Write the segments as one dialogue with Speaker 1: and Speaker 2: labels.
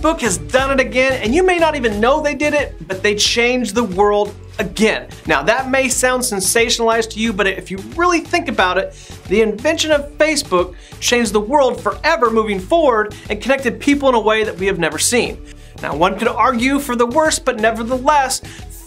Speaker 1: Facebook has done it again, and you may not even know they did it, but they changed the world again. Now that may sound sensationalized to you, but if you really think about it, the invention of Facebook changed the world forever moving forward and connected people in a way that we have never seen. Now one could argue for the worst, but nevertheless,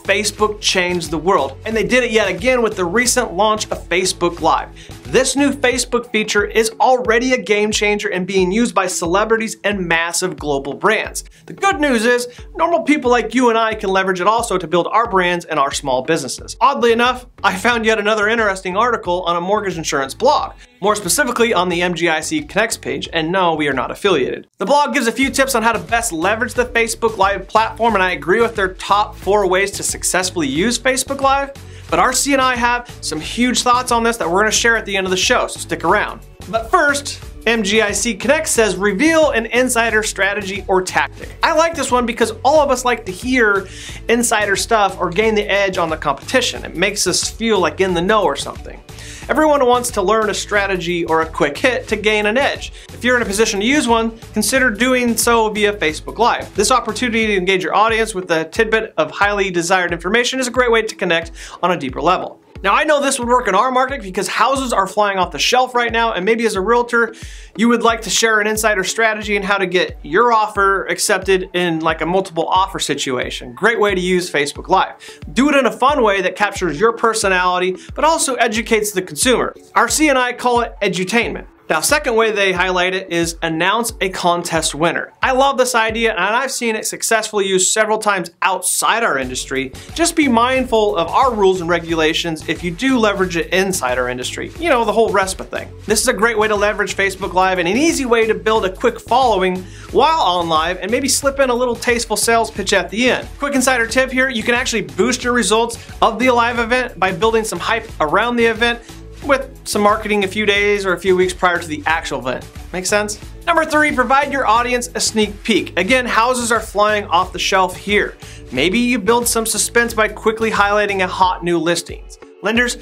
Speaker 1: Facebook changed the world, and they did it yet again with the recent launch of Facebook Live. This new Facebook feature is already a game changer and being used by celebrities and massive global brands. The good news is, normal people like you and I can leverage it also to build our brands and our small businesses. Oddly enough, I found yet another interesting article on a mortgage insurance blog, more specifically on the MGIC Connects page, and no, we are not affiliated. The blog gives a few tips on how to best leverage the Facebook Live platform, and I agree with their top 4 ways to successfully use Facebook Live. But RC and I have some huge thoughts on this that we're going to share at the end of the show, so stick around. But first, MGIC Connect says reveal an insider strategy or tactic. I like this one because all of us like to hear insider stuff or gain the edge on the competition. It makes us feel like in the know or something. Everyone wants to learn a strategy or a quick hit to gain an edge. If you're in a position to use one, consider doing so via Facebook Live. This opportunity to engage your audience with a tidbit of highly desired information is a great way to connect on a deeper level. Now I know this would work in our market because houses are flying off the shelf right now, and maybe as a realtor, you would like to share an insider strategy and how to get your offer accepted in like a multiple offer situation. Great way to use Facebook Live. Do it in a fun way that captures your personality, but also educates the consumer. RC and I call it edutainment. Now, second way they highlight it is announce a contest winner. I love this idea, and I've seen it successfully used several times outside our industry. Just be mindful of our rules and regulations if you do leverage it inside our industry. You know, the whole RESPA thing. This is a great way to leverage Facebook Live and an easy way to build a quick following while on live and maybe slip in a little tasteful sales pitch at the end. Quick insider tip here, you can actually boost your results of the live event by building some hype around the event with some marketing a few days or a few weeks prior to the actual event. Make sense? Number 3, provide your audience a sneak peek. Again, houses are flying off the shelf here. Maybe you build some suspense by quickly highlighting a hot new listings. Lenders,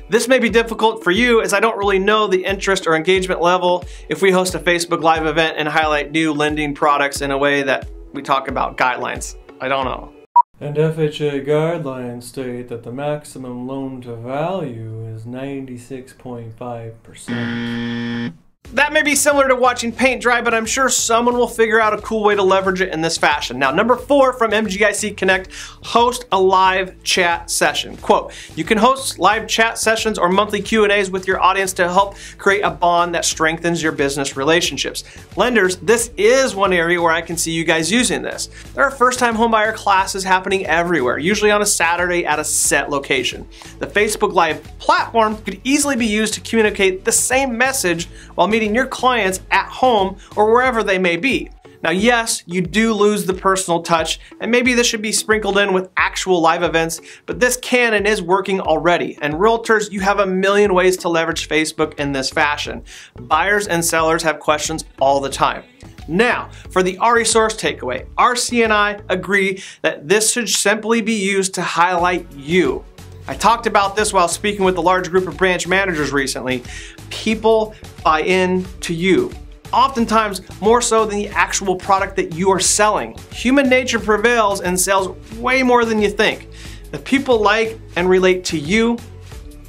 Speaker 1: this may be difficult for you as I don't really know the interest or engagement level if we host a Facebook Live event and highlight new lending products in a way that we talk about guidelines. I don't know.
Speaker 2: And FHA guidelines state that the maximum loan to value is 96.5%.
Speaker 1: That may be similar to watching paint dry, but I'm sure someone will figure out a cool way to leverage it in this fashion. Now, number 4 from MGIC Connect, host a live chat session. Quote, you can host live chat sessions or monthly Q&As with your audience to help create a bond that strengthens your business relationships. Lenders, this is one area where I can see you guys using this. There are first-time homebuyer classes happening everywhere, usually on a Saturday at a set location. The Facebook Live platform could easily be used to communicate the same message while meeting your clients at home or wherever they may be. Now, yes, you do lose the personal touch, and maybe this should be sprinkled in with actual live events, but this can and is working already. And realtors, you have a million ways to leverage Facebook in this fashion. Buyers and sellers have questions all the time. Now, for the RE-Source takeaway, RC and I agree that this should simply be used to highlight you. I talked about this while speaking with a large group of branch managers recently. People buy in to you, oftentimes more so than the actual product that you are selling. Human nature prevails and sells way more than you think. If people like and relate to you,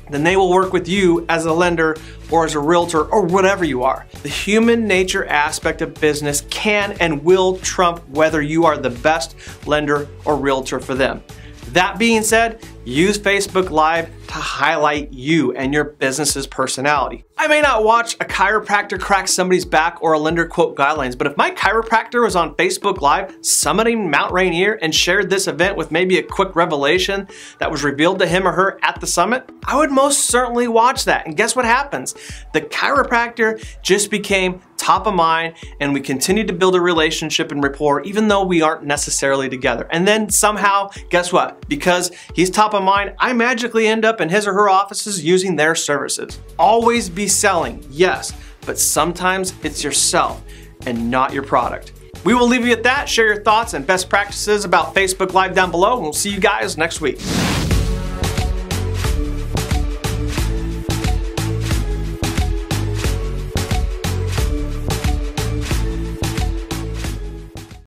Speaker 1: then they will work with you as a lender or as a realtor or whatever you are. The human nature aspect of business can and will trump whether you are the best lender or realtor for them. That being said, use Facebook Live to highlight you and your business's personality. I may not watch a chiropractor crack somebody's back or a lender quote guidelines, but if my chiropractor was on Facebook Live summiting Mount Rainier and shared this event with maybe a quick revelation that was revealed to him or her at the summit, I would most certainly watch that. And guess what happens? The chiropractor just became top of mind, and we continued to build a relationship and rapport even though we aren't necessarily together. And then somehow, guess what? Because he's top of mind, I magically end up in his or her offices using their services. Always be selling, yes, but sometimes it's yourself and not your product. We will leave you at that. Share your thoughts and best practices about Facebook Live down below, and we'll see you guys next week.